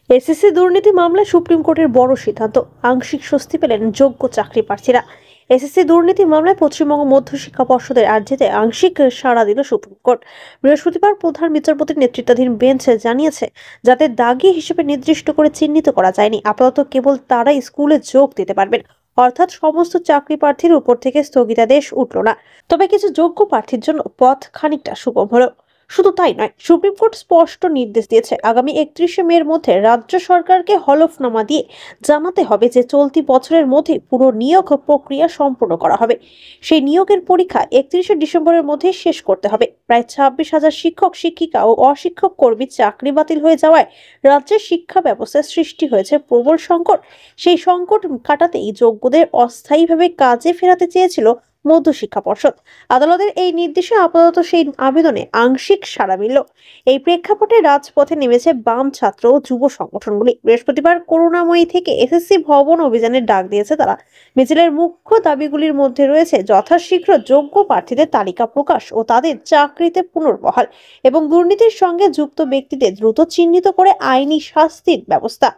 SSC দুর্নীতি মামলায় supreme কোর্টের বড় সিদ্ধান্ত, আংশিক স্বস্তি পেলেন যোগ্য চাকরি প্রার্থীরা। এসএসসি দুর্নীতি মামলায় পশ্চিমবঙ্গ মধ্য শিক্ষা পর্ষদের আর্জিতে আংশিক সাড়া দিল সুপ্রিম কোর্ট। বৃহস্পতিবার প্রধান বিচারপতির নেতৃত্বাধীন বেঞ্চ জানিয়েছে, যাতে দাগী হিসেবে নির্দিষ্ট করে চিহ্নিত করা যায়নি, আপাতত কেবল তারাই স্কুলে যোগ দিতে পারবেন। অর্থাৎ সমস্ত চাকরি প্রার্থীর উপর থেকে স্থগিতাদেশ উঠল না। তবে কিছু যোগ্য প্রার্থীর জন্য পথ খানিকটা সুগম হলো। শুধু তাই নয়, সুপ্রিম কোর্ট স্পষ্ট নির্দেশ দিয়েছে, আগামী 31শে মের মধ্যে রাজ্য সরকারকে হলফনামা দিয়ে জানাতে হবে যে চলতি বছরের মধ্যে পুরো নিয়োগ প্রক্রিয়া সম্পূর্ণ করা হবে। সেই নিয়োগের পরীক্ষা 31শে ডিসেম্বরের মধ্যে শেষ করতে হবে। প্রায় 26,000 শিক্ষক, শিক্ষিকা ও অশিক্ষক কর্মীর চাকরি বাতিল হয়ে যাওয়ায় রাজ্যের শিক্ষা ব্যবস্থায় সৃষ্টি হয়েছে প্রবল সংকট। সেই সংকট কাটাতেই যোগ্যদের অস্থায়ীভাবে কাজে ফেরাতে চেয়েছিল মধ্য শিক্ষা পর্ষদ। আদালতের এই নির্দেশে আপাতত সেই আবেদনে আংশিক সাড়া মিলল। এই প্রেক্ষাপটে রাজপথে নেমেছে বাম, ছাত্র ও যুব সংগঠনগুলি। বৃহস্পতিবার করুণাময়ী থেকে এসএসসি ভবন অভিযানের ডাক দিয়েছে তারা। মিছিলের মুখ্য দাবিগুলির মধ্যে রয়েছে যথাশীঘ্র যোগ্য প্রার্থীদের তালিকা প্রকাশ ও তাদের চাকরিতে পুনর্বহাল, এবং দুর্নীতির সঙ্গে যুক্ত ব্যক্তিদের দ্রুত চিহ্নিত করে আইনি শাস্তির ব্যবস্থা।